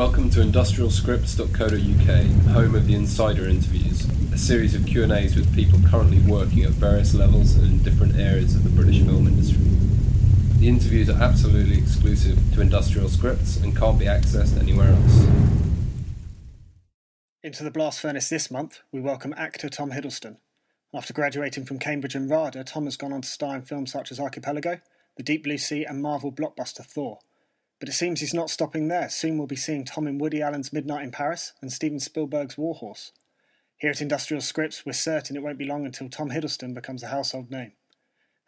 Welcome to industrialscripts.co.uk, home of the Insider Interviews, a series of Q&As with people currently working at various levels and in different areas of the British film industry. The interviews are absolutely exclusive to Industrial Scripts and can't be accessed anywhere else. Into the blast furnace this month, we welcome actor Tom Hiddleston. After graduating from Cambridge and RADA, Tom has gone on to star in films such as Archipelago, The Deep Blue Sea and Marvel blockbuster Thor. But it seems he's not stopping there. Soon we'll be seeing Tom in Woody Allen's Midnight in Paris and Steven Spielberg's War Horse. Here at Industrial Scripts, we're certain it won't be long until Tom Hiddleston becomes a household name.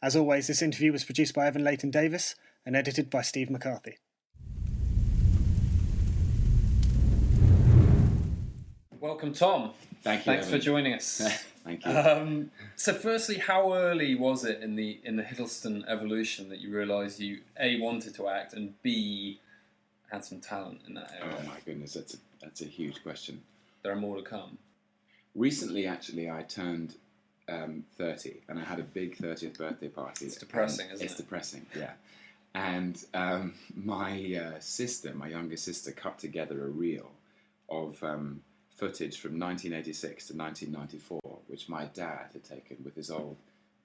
As always, this interview was produced by Evan Leighton Davis and edited by Steve McCarthy. Welcome, Tom. Thank you. Thanks for joining us. Thank you. So, firstly, how early was it in the Hiddleston evolution that you realised you A, wanted to act, and B, had some talent in that area? Oh my goodness, that's a huge question. There are more to come. Recently, actually, I turned 30, and I had a big 30th birthday party. It's depressing, isn't it? It's depressing, yeah. And my sister, my younger sister, cut together a reel of footage from 1986 to 1994, which my dad had taken with his old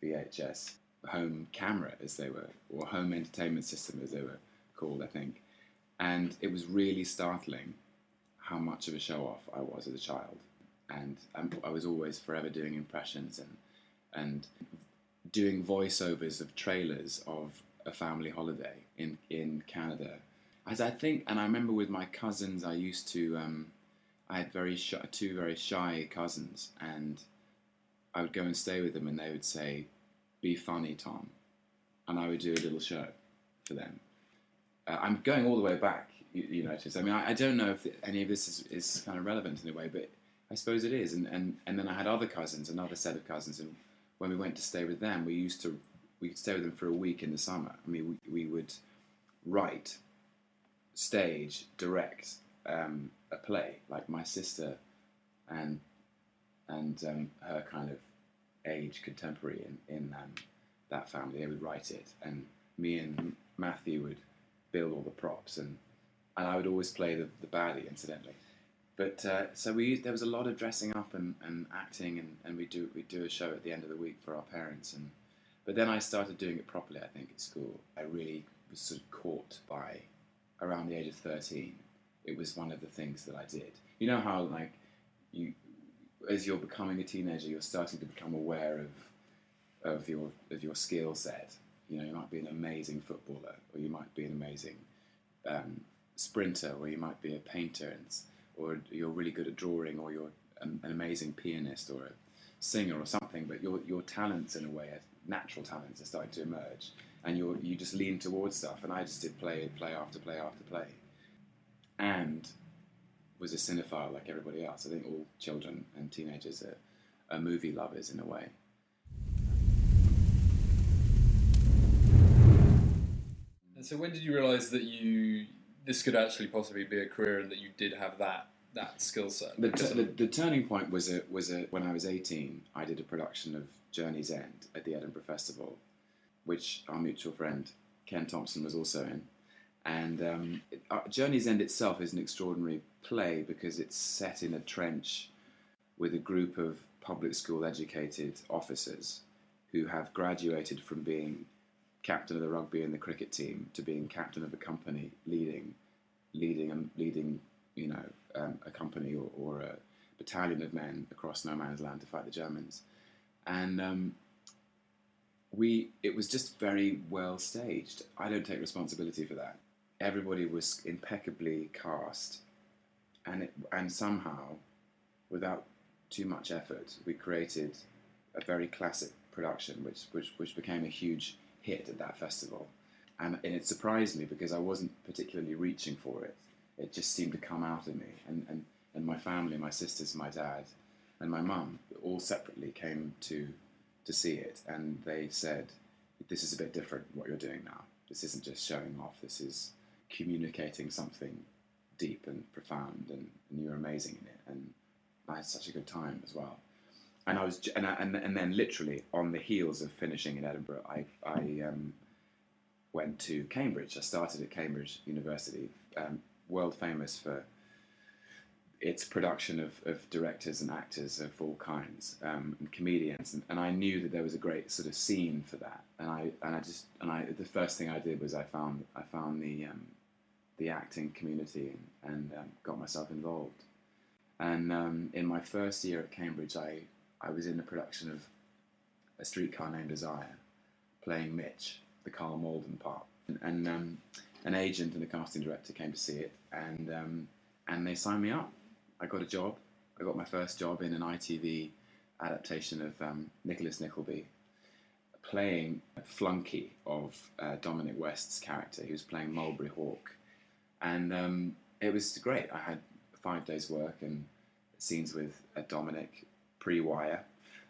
VHS home camera, as they were, or home entertainment system, as they were called, I think. And it was really startling how much of a show-off I was as a child. And I was always forever doing impressions and doing voiceovers of trailers of a family holiday in Canada. As I think, and I remember with my cousins, I used to... I had two very shy cousins, and I would go and stay with them, and they would say, "Be funny, Tom," and I would do a little show for them. I'm going all the way back, you notice. I mean, I don't know if any of this is kind of relevant in a way, but I suppose it is. And then I had other cousins, another set of cousins, and when we went to stay with them, we could stay with them for a week in the summer. I mean, we would write, stage, direct a play, like my sister and her kind of age contemporary in that family. They would write it, and me and Matthew would build all the props, and I would always play the baddie, incidentally. But so there was a lot of dressing up and acting, and we'd do a show at the end of the week for our parents. But then I started doing it properly, I think, at school. I really was sort of caught by, around the age of 13, it was one of the things that I did. You know how, like, as you're becoming a teenager, you're starting to become aware of your skill set. You know, you might be an amazing footballer, or you might be an amazing sprinter, or you might be a painter, or you're really good at drawing, or you're an amazing pianist or a singer or something. But your talents, in a way, natural talents, are starting to emerge, and you just lean towards stuff. And I just did play after play after play. And was a cinephile like everybody else. I think all children and teenagers are movie lovers in a way. And so when did you realise that this could actually possibly be a career, and that you did have that skill set? The turning point was when I was 18, I did a production of Journey's End at the Edinburgh Festival, which our mutual friend Ken Thompson was also in. And Journey's End itself is an extraordinary play because it's set in a trench with a group of public school educated officers who have graduated from being captain of the rugby and the cricket team to being captain of a company, leading a company or a battalion of men across no man's land to fight the Germans. And it was just very well staged. I don't take responsibility for that. Everybody was impeccably cast, and somehow, without too much effort, we created a very classic production, which became a huge hit at that festival. And it surprised me because I wasn't particularly reaching for it. It just seemed to come out of me. And my family, my sisters, my dad, and my mum, all separately came to see it, and they said, "This is a bit different, what you're doing now. This isn't just showing off. This is communicating something deep and profound, and you're amazing in it." And I had such a good time as well. And and then literally on the heels of finishing in Edinburgh, I went to Cambridge. I started at Cambridge University, world famous for it's production of directors and actors of all kinds, and comedians, and I knew that there was a great sort of scene for that, and I the first thing I did was I found the acting community and got myself involved, and in my first year at Cambridge I was in the production of A Streetcar Named Desire, playing Mitch, the Carl Malden part, and an agent and a casting director came to see it, and they signed me up. I got a job. I got my first job in an ITV adaptation of Nicholas Nickleby, playing a flunky of Dominic West's character. He was playing Mulberry Hawk, and it was great. I had 5 days' work and scenes with Dominic pre-wire,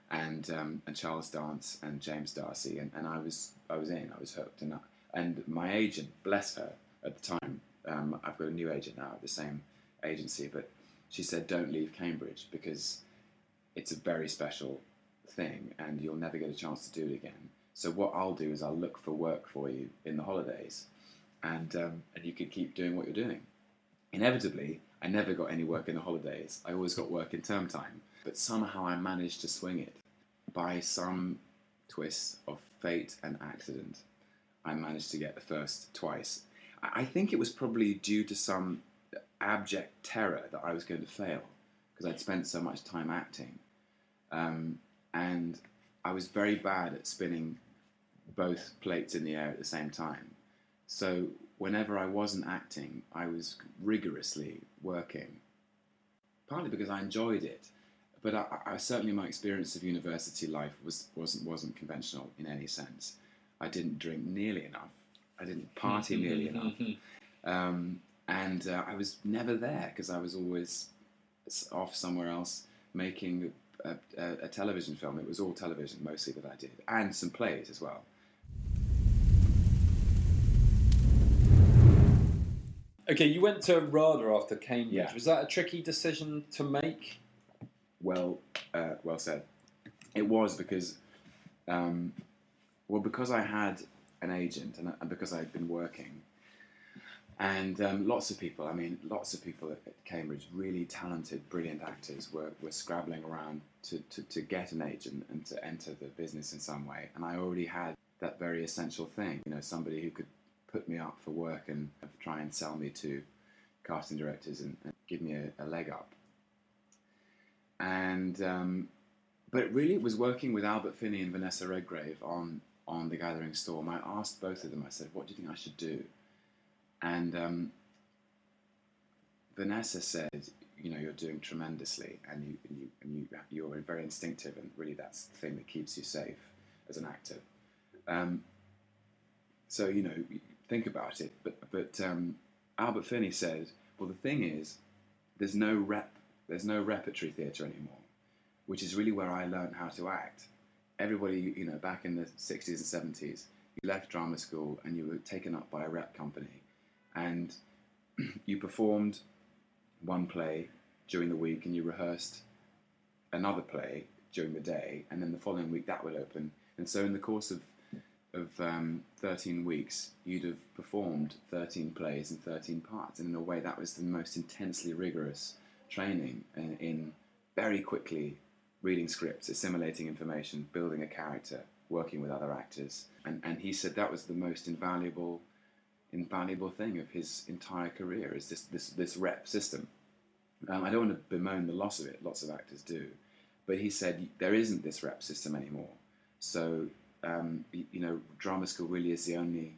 and Charles Dance and James Darcy, and I was in. I was hooked, and my agent, bless her, at the time, I've got a new agent now at the same agency, but she said, don't leave Cambridge because it's a very special thing and you'll never get a chance to do it again. So what I'll do is I'll look for work for you in the holidays, and you can keep doing what you're doing. Inevitably, I never got any work in the holidays. I always got work in term time. But somehow I managed to swing it. By some twist of fate and accident, I managed to get the first twice. I think it was probably due to some abject terror that I was going to fail, because I'd spent so much time acting. And I was very bad at spinning both plates in the air at the same time. So whenever I wasn't acting, I was rigorously working, partly because I enjoyed it. But I certainly, my experience of university life wasn't conventional in any sense. I didn't drink nearly enough. I didn't party nearly enough. And I was never there because I was always off somewhere else making a television film. It was all television mostly that I did, and some plays as well. Okay, you went to RADA after Cambridge. Yeah. Was that a tricky decision to make? Well said. It was because, because I had an agent and because I'd been working, and lots of people at Cambridge, really talented, brilliant actors, were scrabbling around to get an agent and to enter the business in some way. And I already had that very essential thing, somebody who could put me up for work and try and sell me to casting directors and give me a leg up. And but really it was working with Albert Finney and Vanessa Redgrave on The Gathering Storm. I asked both of them, I said, what do you think I should do? And Vanessa said, you're doing tremendously, and you're very instinctive, and really that's the thing that keeps you safe as an actor. So think about it. But Albert Finney said, well, the thing is, there's no repertory theatre anymore, which is really where I learned how to act. Everybody, back in the 60s and 70s, you left drama school and you were taken up by a rep company, and you performed one play during the week and you rehearsed another play during the day, and then the following week that would open. And so in the course of 13 weeks, you'd have performed 13 plays and 13 parts, and in a way that was the most intensely rigorous training in very quickly reading scripts, assimilating information, building a character, working with other actors. And he said that was the most invaluable thing of his entire career, is this rep system. I don't want to bemoan the loss of it, lots of actors do, but he said there isn't this rep system anymore. So drama school really is the only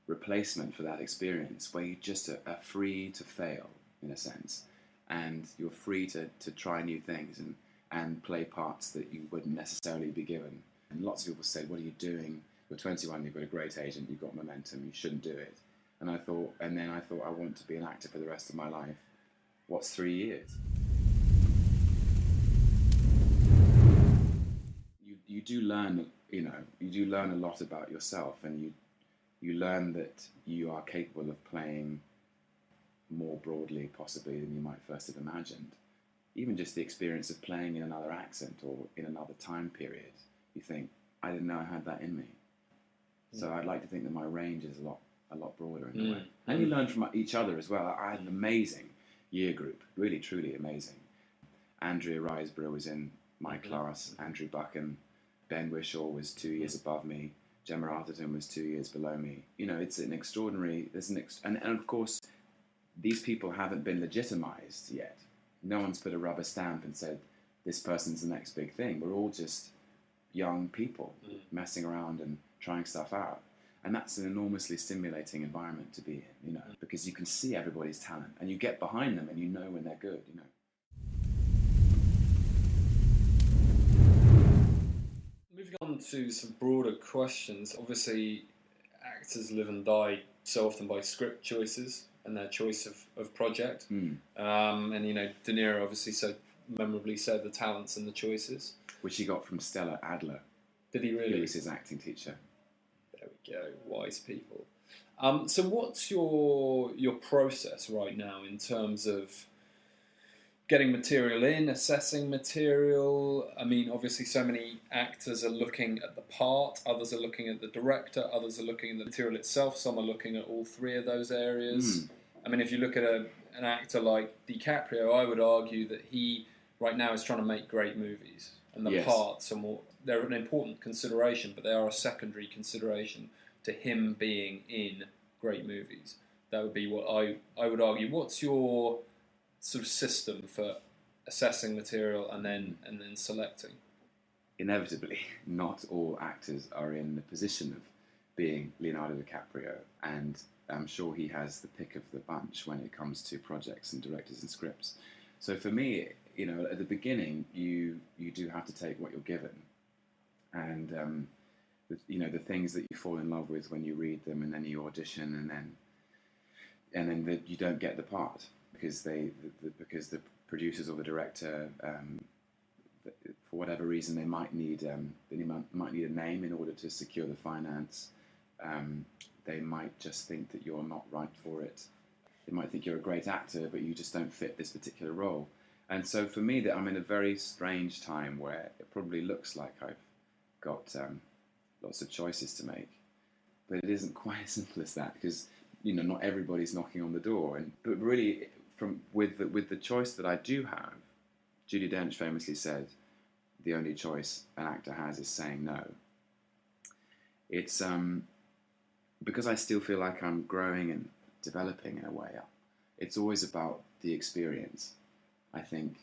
replacement for that experience, where you just are free to fail, in a sense, and you're free to try new things and play parts that you wouldn't necessarily be given. And lots of people said, what are you doing? You're 21, you've got a great agent, you've got momentum, you shouldn't do it. And then I thought, I want to be an actor for the rest of my life. What's 3 years? You do learn, a lot about yourself, and you learn that you are capable of playing more broadly, possibly, than you might first have imagined. Even just the experience of playing in another accent or in another time period, you think, I didn't know I had that in me. So I'd like to think that my range is a lot broader in a way. And you learn from each other as well. I had an amazing year group. Really, truly amazing. Andrea Riseborough was in my class. Andrew Buchan, Ben Wishaw was 2 years above me. Gemma Arthurton was 2 years below me. You know, it's an extraordinary. And of course, these people haven't been legitimized yet. No one's put a rubber stamp and said this person's the next big thing. We're all just young people messing around and trying stuff out. And that's an enormously stimulating environment to be in, you know, because you can see everybody's talent and you get behind them and you know when they're good, you know. Moving on to some broader questions. Obviously, actors live and die so often by script choices and their choice of project. And, you know, De Niro obviously so memorably said the talents and the choices. Which he got from Stella Adler. Did he really? Who was his acting teacher. There we go, wise people. So what's your process right now in terms of getting material in, assessing material? I mean, obviously so many actors are looking at the part, others are looking at the director, others are looking at the material itself, some are looking at all three of those areas. I mean, if you look at an actor like DiCaprio, I would argue that he right now is trying to make great movies. And the parts are more, they're an important consideration, but they are a secondary consideration to him being in great movies. That would be what I would argue. What's your sort of system for assessing material and then selecting? Inevitably, not all actors are in the position of being Leonardo DiCaprio, and I'm sure he has the pick of the bunch when it comes to projects and directors and scripts. So for me, you know, at the beginning, you do have to take what you're given, and you know, the things that you fall in love with when you read them, and then you audition, and then you don't get the part because because the producers or the director, for whatever reason, they might need a name in order to secure the finance. They might just think that you're not right for it. They might think you're a great actor, but you just don't fit this particular role. And so for me, that I'm in a very strange time where it probably looks like I've got lots of choices to make, but it isn't quite as simple as that, because you know, not everybody's knocking on the door. But really, with the choice that I do have, Judi Dench famously said, "The only choice an actor has is saying no." It's because I still feel like I'm growing and developing in a way. It's always about the experience. I think,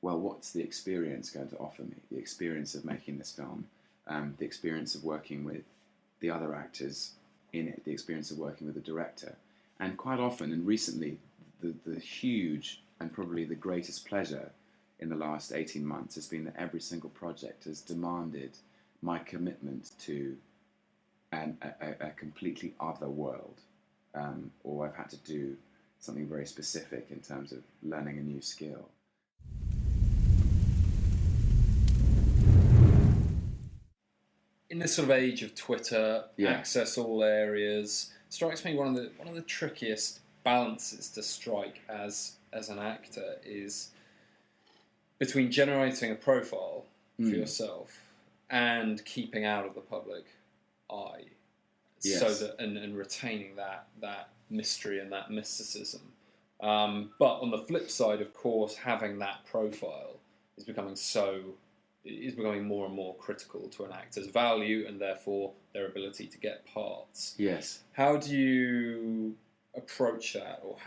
well, what's the experience going to offer me? The experience of making this film, the experience of working with the other actors in it, the experience of working with the director. And quite often, and recently, the huge and probably the greatest pleasure in the last 18 months has been that every single project has demanded my commitment to a completely other world, or I've had to do something very specific in terms of learning a new skill. In this sort of age of Twitter, access all areas, strikes me one of the trickiest balances to strike as an actor is between generating a profile for yourself and keeping out of the public eye, so that and retaining that mystery and that mysticism. But on the flip side, of course, having that profile is becoming more and more critical to an actor's value and therefore their ability to get parts. Yes. How do you approach that, or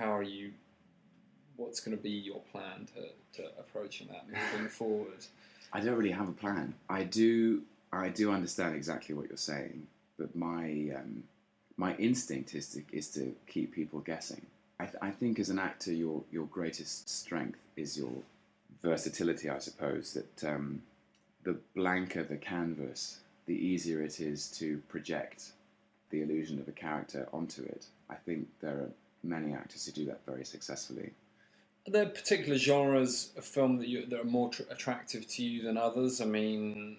what's going to be your plan to approaching that moving forward? I don't really have a plan. I do understand exactly what you're saying, but my instinct is to keep people guessing. I think as an actor, your greatest strength is your versatility, I suppose. That the blanker the canvas, the easier it is to project the illusion of a character onto it. I think there are many actors who do that very successfully. Are there particular genres of film that are more attractive to you than others? I mean,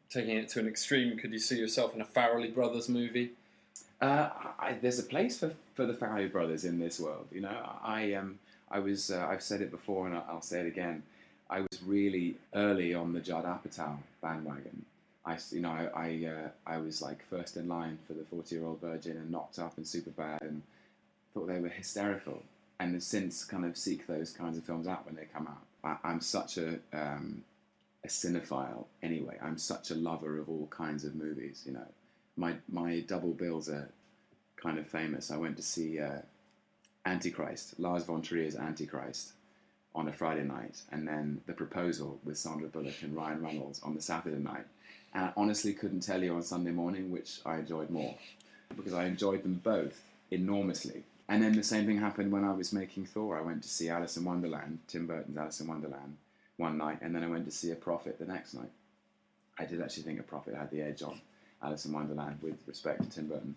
taking it to an extreme, could you see yourself in a Farrelly Brothers movie? There's a place for the Farrelly Brothers in this world. You know, I've said it before and I'll say it again. I was really early on the Judd Apatow bandwagon. I was like first in line for the 40-Year-Old Virgin and Knocked Up and Superbad, and thought they were hysterical. and have since kind of seek those kinds of films out when they come out. I'm such a cinephile anyway. I'm such a lover of all kinds of movies. You know, my double bills are kind of famous. I went to see Antichrist, Lars von Trier's Antichrist, on a Friday night, and then The Proposal with Sandra Bullock and Ryan Reynolds on the Saturday night. And I honestly couldn't tell you on Sunday morning which I enjoyed more, because I enjoyed them both enormously. And then the same thing happened when I was making Thor. I went to see Alice in Wonderland, Tim Burton's Alice in Wonderland, one night, and then I went to see A Prophet the next night. I did actually think A Prophet had the edge on Alice in Wonderland with respect to Tim Burton.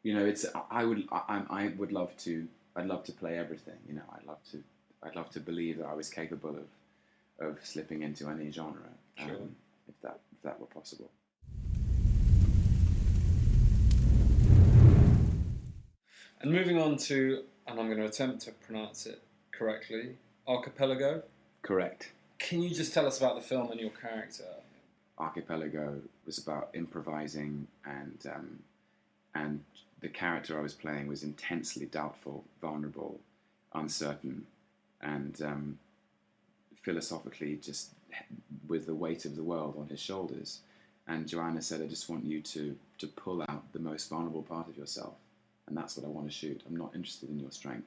You know, I'd love to play everything. You know, I'd love to believe that I was capable of slipping into any genre, sure. if that were possible. And moving on to, and I'm going to attempt to pronounce it correctly, Archipelago. Correct. Can you just tell us about the film and your character? Archipelago was about improvising, and the character I was playing was intensely doubtful, vulnerable, uncertain, and philosophically just with the weight of the world on his shoulders. And Joanna said, I just want you to pull out the most vulnerable part of yourself, and that's what I want to shoot. I'm not interested in your strength.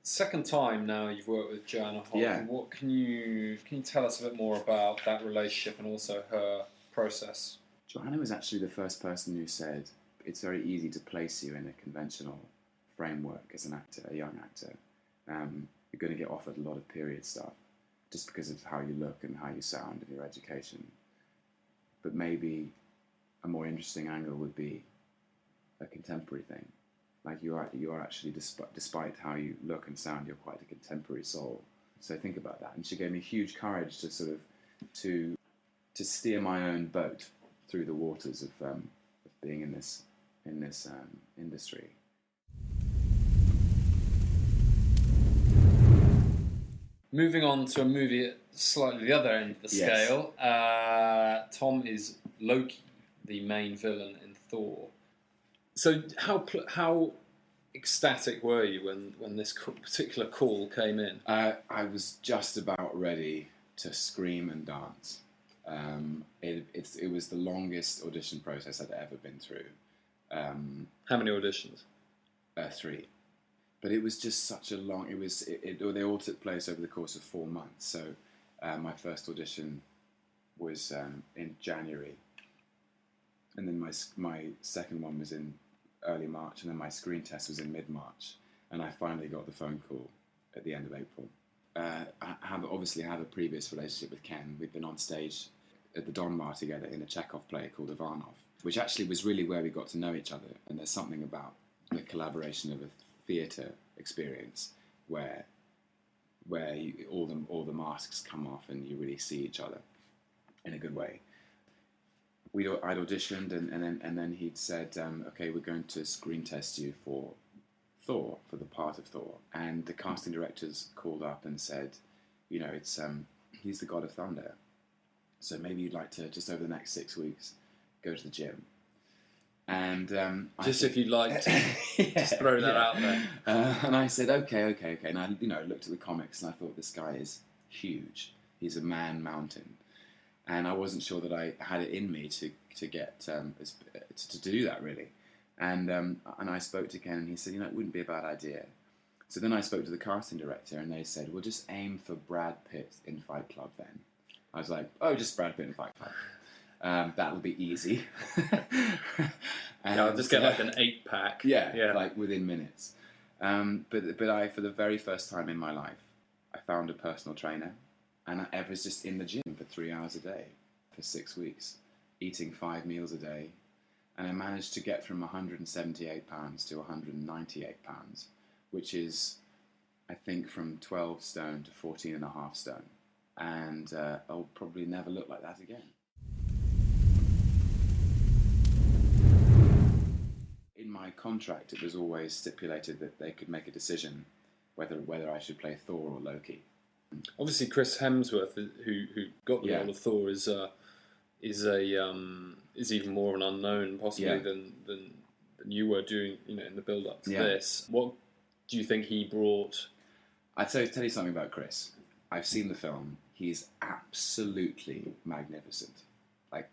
Second time now you've worked with Joanna Holland. Yeah. What can you tell us a bit more about that relationship and also her process? Joanna was actually the first person who said, it's very easy to place you in a conventional framework as an actor, a young actor. You're going to get offered a lot of period stuff just because of how you look and how you sound and your education. But maybe a more interesting angle would be a contemporary thing. Like you are actually, despite how you look and sound, you're quite a contemporary soul. So think about that. And she gave me huge courage to sort of to steer my own boat through the waters of being in this industry. Moving on to a movie at slightly the other end of the scale, Tom is Loki, the main villain in Thor. So how ecstatic were you when this particular call came in? I was just about ready to scream and dance. It was the longest audition process I'd ever been through. How many auditions? 3. But it was just such a long. They all took place over the course of 4 months. So my first audition was in January, and then my second one was in early March, and then my screen test was in mid-March, and I finally got the phone call at the end of April. I obviously have a previous relationship with Ken. We'd been on stage at the Donmar together in a Chekhov play called Ivanov, which actually was really where we got to know each other. And there's something about the collaboration of a theatre experience where all the masks come off and you really see each other in a good way. I'd auditioned and then he'd said, okay, we're going to screen test you for Thor, for the part of Thor. And the casting directors called up and said, you know, it's he's the god of thunder, so maybe you'd like to, just over the next 6 weeks, go to the gym. And if you'd like to just throw that out there. And I said, okay. And I, looked at the comics and I thought, this guy is huge. He's a man mountain, and I wasn't sure that I had it in me to get to do that really. And I spoke to Ken, and he said, it wouldn't be a bad idea. So then I spoke to the casting director, and they said, well, just aim for Brad Pitt in Fight Club then. I was like, oh, just Brad Pitt in Fight Club. That'll be easy. And, I'll just get like an 8-pack. Yeah, like within minutes. But I, for the very first time in my life, I found a personal trainer, and I was just in the gym for 3 hours a day for 6 weeks, eating 5 meals a day, and I managed to get from 178 pounds to 198 pounds, which is, I think, from 12 stone to 14 and a half stone. And I'll probably never look like that again. In my contract, it was always stipulated that they could make a decision whether I should play Thor or Loki. Obviously, Chris Hemsworth, who got the role of Thor, is even more of an unknown possibly than you were doing, in the build up to this. What do you think he brought I'd tell you something about Chris. I've seen the film. He's absolutely magnificent. Like,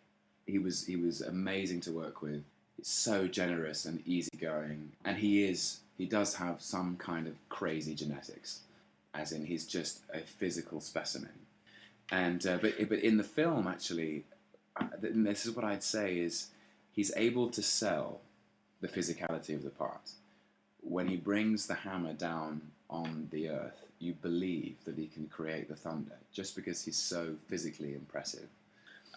he was amazing to work with. He's so generous and easygoing, and he does have some kind of crazy genetics, as in he's just a physical specimen. And but in the film, actually, this is what I'd say is he's able to sell the physicality of the part. When he brings the hammer down on the earth, you believe that he can create the thunder just because he's so physically impressive.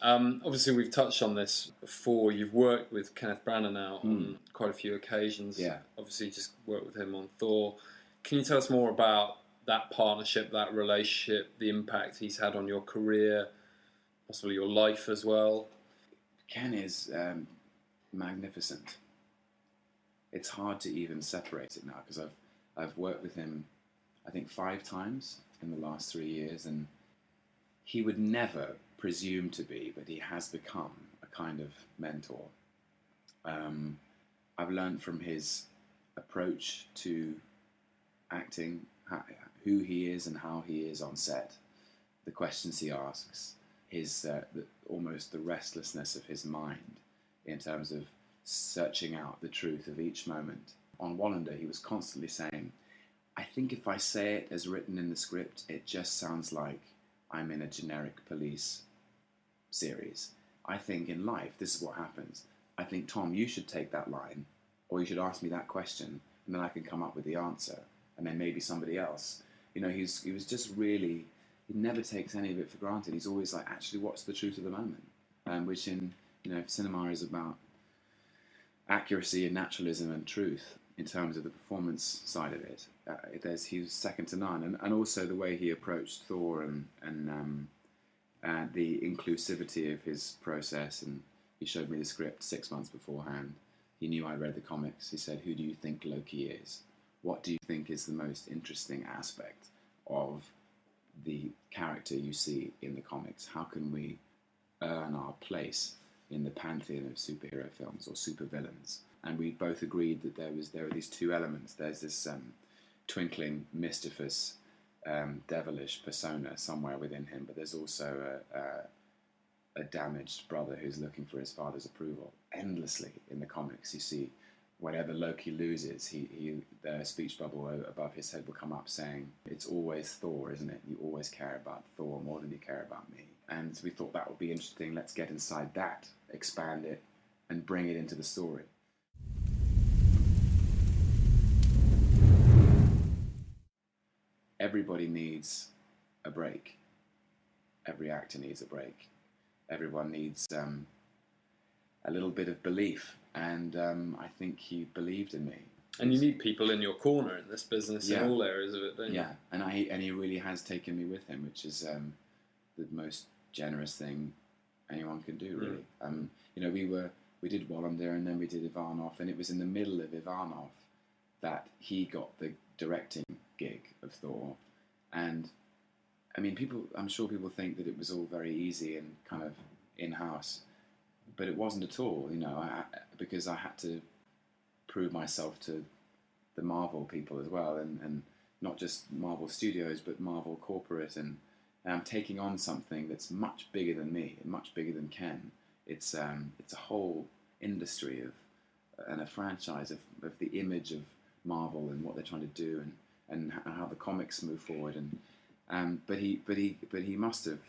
Obviously, we've touched on this before. You've worked with Kenneth Branagh now on quite a few occasions. Yeah. Obviously, you just worked with him on Thor. Can you tell us more about that partnership, that relationship, the impact he's had on your career, possibly your life as well? Ken is magnificent. It's hard to even separate it now because I've worked with him, I think, 5 times in the last 3 years, and he would never presume to be, but he has become a kind of mentor. I've learned from his approach to acting, who he is and how he is on set, the questions he asks, his almost the restlessness of his mind in terms of searching out the truth of each moment. On Wallander, he was constantly saying, I think if I say it as written in the script, it just sounds like I'm in a generic police series. I think in life, this is what happens. I think, Tom, you should take that line, or you should ask me that question, and then I can come up with the answer, and then maybe somebody else. You know, he was just really, he never takes any of it for granted. He's always like, actually, what's the truth of the moment? Which in, cinema is about accuracy and naturalism and truth in terms of the performance side of it. He was second to none, and also the way he approached Thor and the inclusivity of his process. And he showed me the script 6 months beforehand. He knew I read the comics. He said, "Who do you think Loki is? What do you think is the most interesting aspect of the character you see in the comics? How can we earn our place in the pantheon of superhero films or supervillains?" And we both agreed that there were these 2 elements. There's this twinkling, mischievous, devilish persona somewhere within him, but there's also a damaged brother who's looking for his father's approval. Endlessly in the comics, you see, whenever Loki loses, the speech bubble above his head will come up saying, "It's always Thor, isn't it? You always care about Thor more than you care about me." And we thought that would be interesting. Let's get inside that, expand it, and bring it into the story. Everybody needs a break. Every actor needs a break. Everyone needs a little bit of belief, and I think he believed in me. And you need people in your corner in this business, in all areas of it, don't you? Yeah, and he really has taken me with him, which is the most generous thing anyone can do, really. We did Wallander, and then we did Ivanov, and it was in the middle of Ivanov that he got the directing gig of Thor. And I mean, I'm sure people think that it was all very easy and kind of in-house, but it wasn't at all, because I had to prove myself to the Marvel people as well, and not just Marvel Studios, but Marvel Corporate, and I'm taking on something that's much bigger than me, and much bigger than Ken. It's a whole industry and a franchise of the image of Marvel and what they're trying to do, and how the comics move forward, but he must have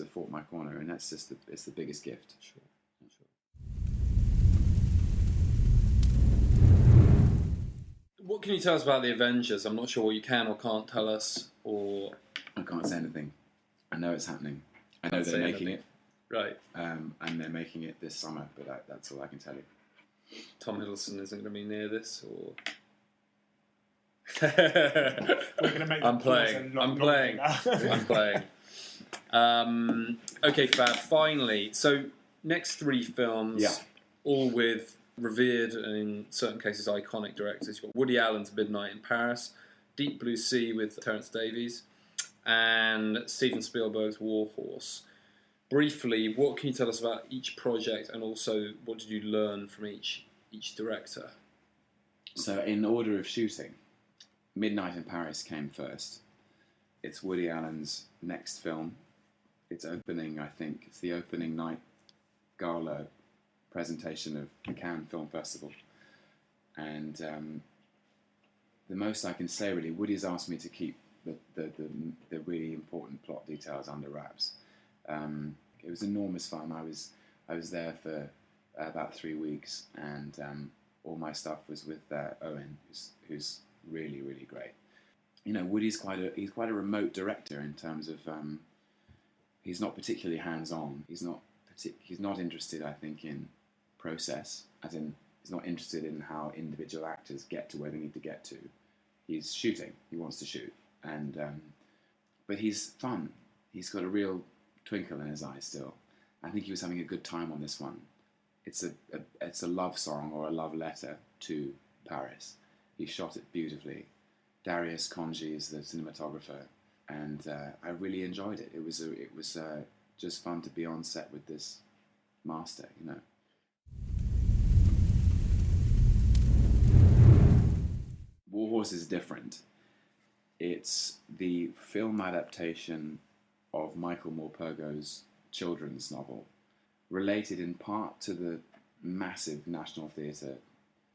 fought my corner, and that's just it's the biggest gift. Sure. What can you tell us about the Avengers? I'm not sure what you can or can't tell us, or I can't say anything. I know it's happening. I know they're making it. Right. And they're making it this summer, but that's all I can tell you. Tom Hiddleston isn't going to be near this, or... We're going to make I'm playing. Okay, Fab. Finally, so next 3 films, all with revered and in certain cases iconic directors. You've got Woody Allen's Midnight in Paris, Deep Blue Sea with Terence Davies, and Steven Spielberg's War Horse. Briefly, what can you tell us about each project, and also what did you learn from each director? So, in order of shooting, Midnight in Paris came first. It's Woody Allen's next film. It's opening, I think, it's the opening night gala presentation of the Cannes Film Festival. And the most I can say, really, Woody's asked me to keep the really important plot details under wraps. It was enormous fun. I was there for about 3 weeks, and all my stuff was with Owen, who's really, really great. You know, Woody's quite a remote director in terms of he's not particularly hands-on. He's not interested, I think, in process, as in he's not interested in how individual actors get to where they need to get to. He's shooting. He wants to shoot, and but he's fun. He's got a real twinkle in his eye still. I think he was having a good time on this one. It's a love song or a love letter to Paris. He shot it beautifully. Darius Konji is the cinematographer, and I really enjoyed it. It was just fun to be on set with this master, you know. Warhorse is different. It's the film adaptation of Michael Morpurgo's children's novel, related in part to the massive National Theatre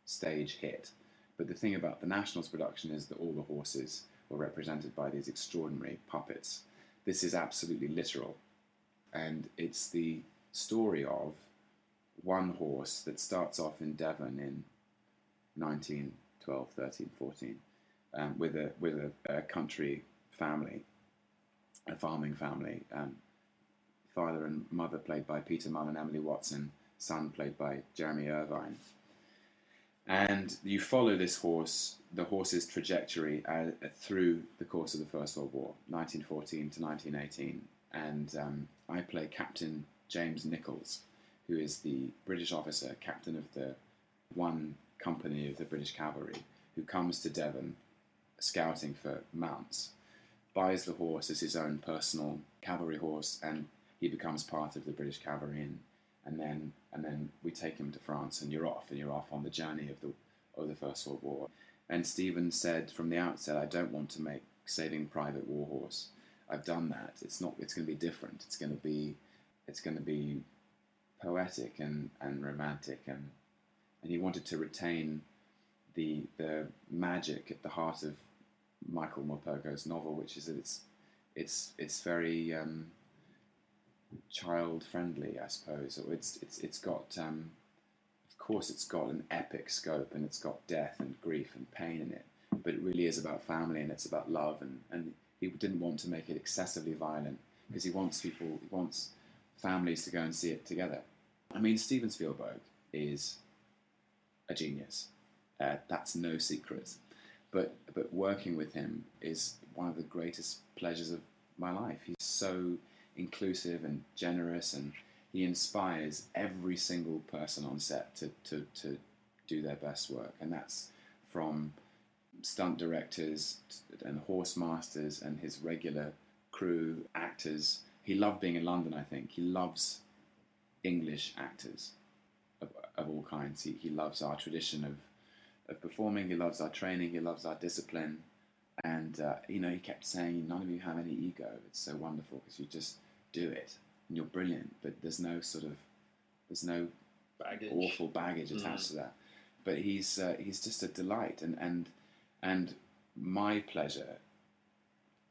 stage hit. But the thing about the National's production is that all the horses were represented by these extraordinary puppets. This is absolutely literal. And it's the story of one horse that starts off in Devon in 1912, 13, 14, with a country family, a farming family. Father and mother played by Peter Mull and Emily Watson, son played by Jeremy Irvine. And you follow this horse, the horse's trajectory through the course of the First World War, 1914 to 1918. And I play Captain James Nichols, who is the British officer, captain of the one company of the British cavalry, who comes to Devon scouting for mounts, buys the horse as his own personal cavalry horse, and he becomes part of the British cavalry, and then we take him to France, and you're off on the journey of the First World War. And Stephen said from the outset, I don't want to make Saving Private Warhorse. I've done that. It's going to be different. It's going to be poetic and romantic, and he wanted to retain the magic at the heart of Michael Morpurgo's novel, which is that it's very child friendly, I suppose. Or it's got of course it's got an epic scope, and it's got death and grief and pain in it, but it really is about family, and it's about love, and he didn't want to make it excessively violent because he wants families to go and see it together. I mean, Steven Spielberg is a genius. That's no secret. But working with him is one of the greatest pleasures of my life. He's so inclusive and generous, and he inspires every single person on set to do their best work. And that's from stunt directors and horse masters and his regular crew, actors. He loved being in London, I think. He loves English actors of all kinds. He loves our tradition of performing. He loves our training. He loves our discipline. And, he kept saying, none of you have any ego. It's so wonderful because you just do it and you're brilliant, but there's no Baggage. Awful baggage attached to that. But he's just a delight. And my pleasure,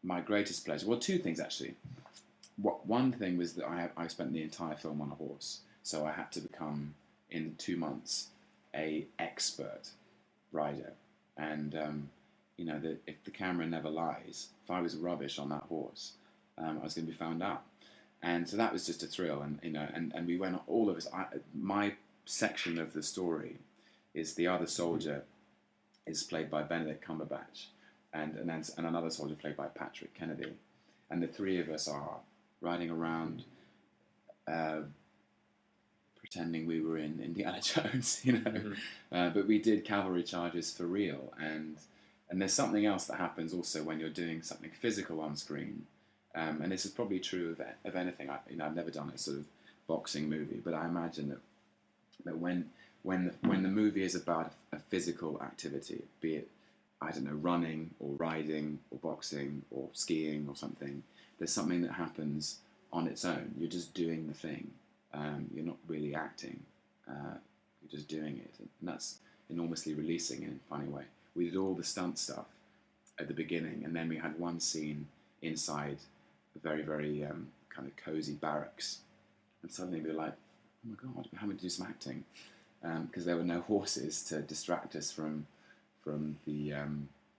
my greatest pleasure, well, two things actually. One thing was that I spent the entire film on a horse. So I had to become, in 2 months, a expert rider. And, that if the camera never lies, if I was rubbish on that horse, I was going to be found out. And so that was just a thrill. And we went, all of us, my section of the story is the other soldier is played by Benedict Cumberbatch, and another soldier played by Patrick Kennedy. And the three of us are riding around pretending we were in Indiana Jones, Mm-hmm. But we did cavalry charges for real, and there's something else that happens also when you're doing something physical on screen, and this is probably true of anything. I've never done a sort of boxing movie, but I imagine that when the movie is about a physical activity, be it I don't know, running or riding or boxing or skiing or something. There's something that happens on its own. You're just doing the thing. You're not really acting. You're just doing it. And that's enormously releasing in a funny way. We did all the stunt stuff at the beginning, and then we had one scene inside a very, very kind of cozy barracks. And suddenly we were like, oh my God, we're having to do some acting. Because there were no horses to distract us from the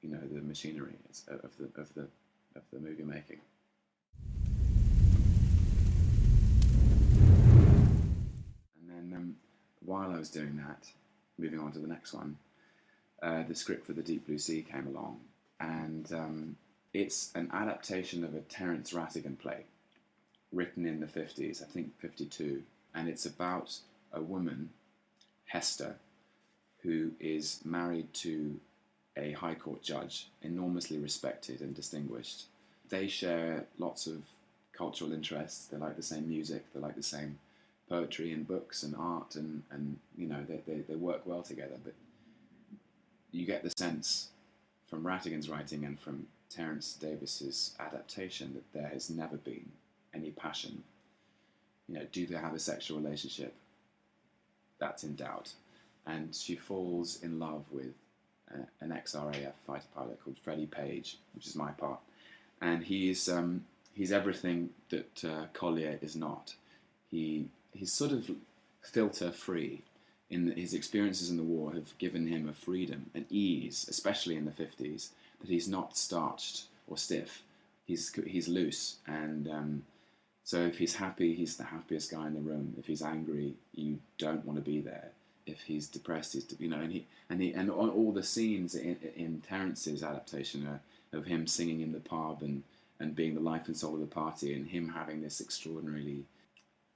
the machinery of the movie making. And then while I was doing that, moving on to the next one, the script for The Deep Blue Sea came along, and it's an adaptation of a Terence Rattigan play written in the 50s, I think 52, and it's about a woman, Hester, who is married to a High Court judge, enormously respected and distinguished. They share lots of cultural interests. They like the same music. They like the same poetry and books and art, and they work well together. But you get the sense from Rattigan's writing and from Terence Davis's adaptation that there has never been any passion. Do they have a sexual relationship? That's in doubt. And she falls in love with an ex-RAF fighter pilot called Freddie Page, which is my part. And he's everything that Collier is not. He's sort of filter-free. His experiences in the war have given him a freedom, an ease, especially in the 50s, that he's not starched or stiff. He's loose, and so if he's happy, he's the happiest guy in the room. If he's angry, you don't want to be there. If he's depressed, and on all the scenes in Terence's adaptation of him singing in the pub and being the life and soul of the party, and him having this extraordinarily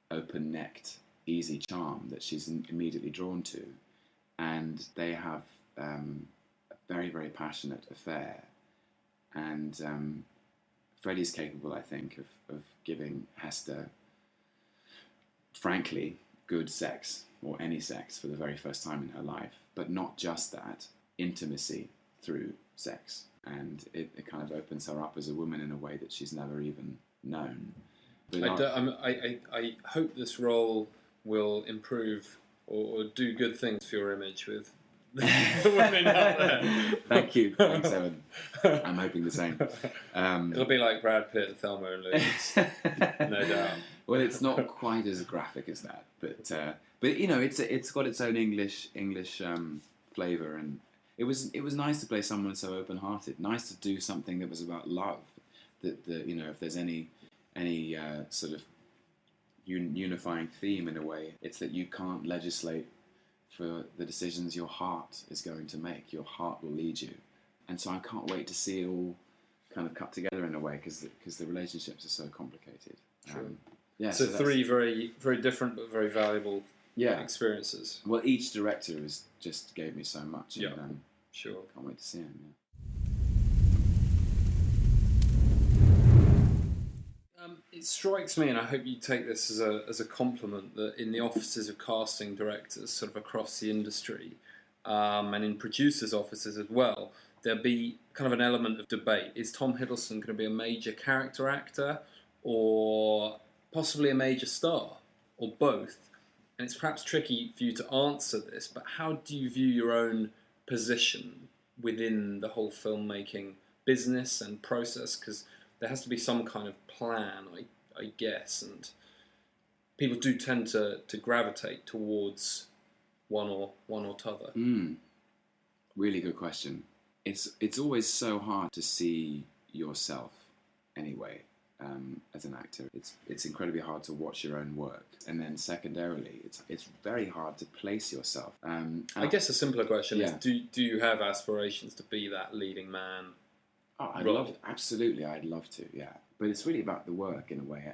open-necked, easy charm that she's immediately drawn to, and they have a very, very passionate affair, and Freddie's capable, I think, of giving Hester, frankly, good sex, or any sex, for the very first time in her life. But not just that, intimacy through sex. And it kind of opens her up as a woman in a way that she's never even known. I hope this role will improve or do good things for your image with the women out there. Thank you. Thanks, Evan. I'm hoping the same. It'll be like Brad Pitt, Thelma and Louise, no doubt. Well, it's not quite as graphic as that, but it's got its own English flavour, and it was nice to play someone so open-hearted. Nice to do something that was about love. That if there's any sort of unifying theme in a way, it's that you can't legislate for the decisions your heart is going to make. Your heart will lead you, and so I can't wait to see it all kind of cut together in a way, because the relationships are so complicated. Sure. So three very, very different but very valuable experiences. Well, each director just gave me so much. Yeah, and, sure. Can't wait to see him. Yeah. It strikes me, and I hope you take this as a compliment, that in the offices of casting directors, sort of across the industry, and in producers' offices as well, there'll be kind of an element of debate. Is Tom Hiddleston going to be a major character actor, or possibly a major star, or both? And it's perhaps tricky for you to answer this, but how do you view your own position within the whole filmmaking business and process? Because there has to be some kind of plan, I guess, and people do tend to gravitate towards one or t'other. Really good question. It's always so hard to see yourself anyway. As an actor, it's incredibly hard to watch your own work, and then secondarily, it's very hard to place yourself. I guess a simpler question is: Do you have aspirations to be that leading man? Oh, absolutely, I'd love to. Yeah, but it's really about the work in a way.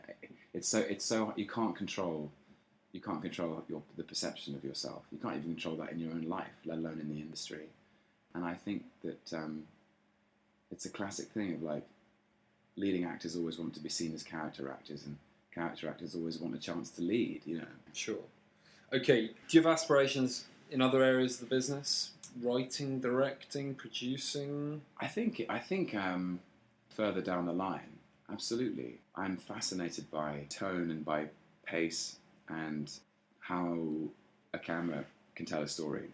It's so you can't control the perception of yourself. You can't even control that in your own life, let alone in the industry. And I think that it's a classic thing of like, leading actors always want to be seen as character actors, and character actors always want a chance to lead, Sure. Okay, do you have aspirations in other areas of the business? Writing, directing, producing? I think further down the line, absolutely. I'm fascinated by tone and by pace and how a camera can tell a story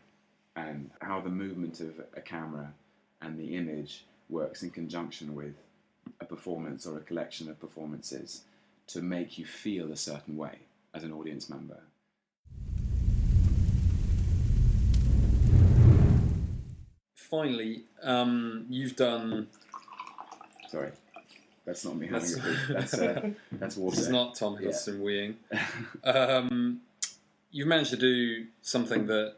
and how the movement of a camera and the image works in conjunction with a performance or a collection of performances to make you feel a certain way as an audience member. Finally, you've done... Sorry, that's not me having a poop. That's water. It's not Tom Hiddleston weeing. You've managed to do something that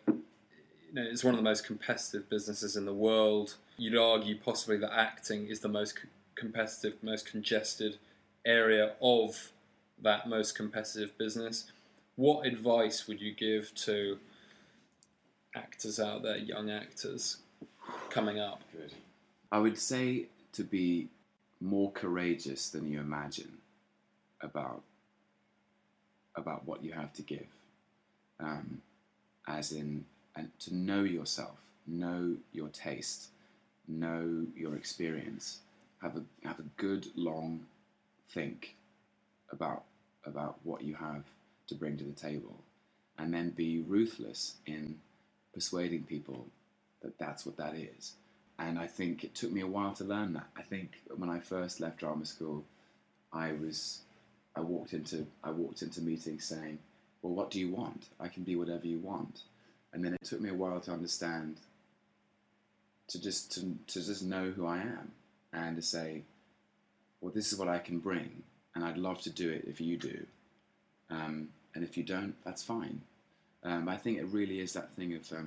is one of the most competitive businesses in the world. You'd argue possibly that acting is the most competitive, most congested area of that most competitive business. What advice would you give to actors out there, young actors coming up? Good. I would say to be more courageous than you imagine about what you have to give. As in, and to know yourself, know your taste, know your experience, have a good long think about what you have to bring to the table, and then be ruthless in persuading people that that's what that is. And I think it took me a while to learn that. I think when I first left drama school, I walked into meetings saying, well, what do you want? I can be whatever you want. And then it took me a while to understand, to just know who I am, and to say, well, this is what I can bring, and I'd love to do it if you do. And if you don't, that's fine. I think it really is that thing of a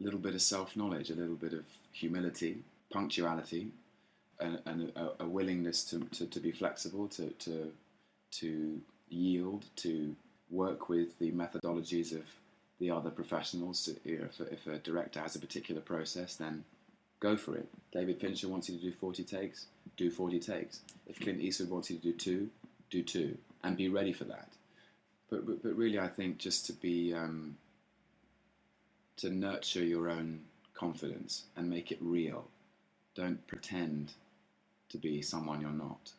little bit of self-knowledge, a little bit of humility, punctuality, and a willingness to be flexible, to yield, to work with the methodologies of the other professionals. If a director has a particular process, then go for it. David Fincher wants you to do 40 takes, do 40 takes. If Clint Eastwood wants you to do 2, do 2, and be ready for that. But really, I think just to be to nurture your own confidence and make it real. Don't pretend to be someone you're not.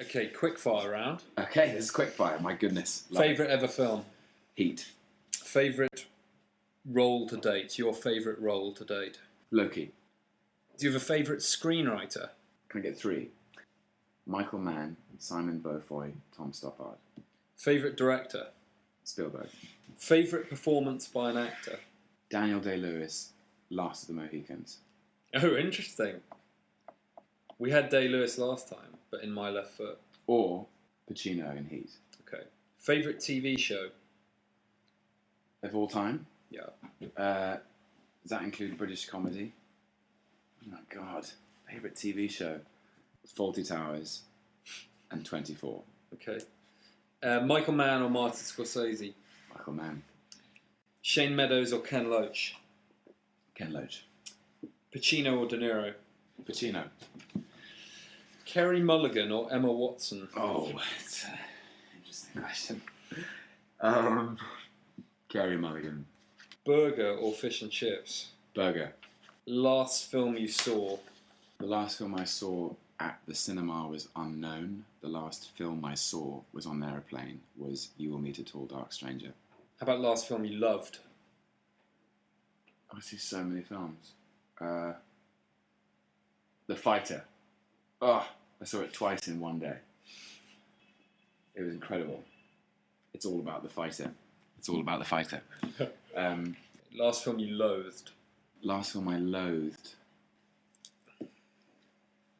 Okay, quick fire round. Okay, this is quick fire. My goodness. Favourite ever film? Heat. Favourite role to date? Your favourite role to date? Loki. Do you have a favourite screenwriter? Can I get 3? Michael Mann, Simon Beaufoy, Tom Stoppard. Favourite director? Spielberg. Favourite performance by an actor? Daniel Day-Lewis, Last of the Mohicans. Oh, interesting. We had Day-Lewis last time, but in My Left Foot. Or Pacino in Heat. Okay. Favourite TV show? Of all time? Yeah. Does that include British comedy? Oh my God. Favourite TV show? Fawlty Towers and 24. Okay. Michael Mann or Martin Scorsese? Michael Mann. Shane Meadows or Ken Loach? Ken Loach. Pacino or De Niro? Pacino. Kerry Mulligan or Emma Watson? Oh, it's an interesting question. Kerry Mulligan. Burger or fish and chips? Burger. Last film you saw? The last film I saw at the cinema was Unknown. The last film I saw was on an aeroplane, was You Will Meet a Tall Dark Stranger. How about last film you loved? I see so many films. The Fighter. Oh, I saw it twice in one day. It was incredible. It's all about the fighter. It's all about the fighter. Last film you loathed? Last film I loathed.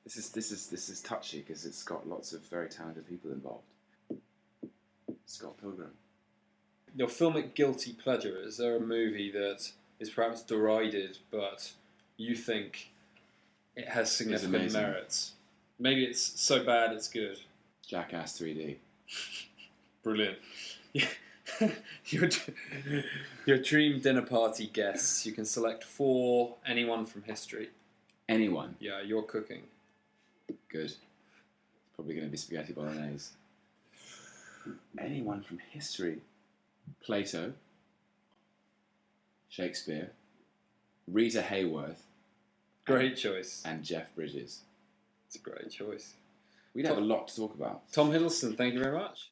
This is touchy because it's got lots of very talented people involved. Scott Pilgrim. Your filmic guilty pleasure, is there a movie that is perhaps derided but you think it has significant merits? Maybe it's so bad it's good. Jackass 3D. Brilliant. Your dream dinner party guests, you can select 4, anyone from history. Anyone? Yeah, you're cooking. Good. It's probably going to be spaghetti bolognese. anyone from history. Plato, Shakespeare, Rita Hayworth, Great choice. and Jeff Bridges. It's a great choice. We'd have a lot to talk about. Tom Hiddleston, thank you very much.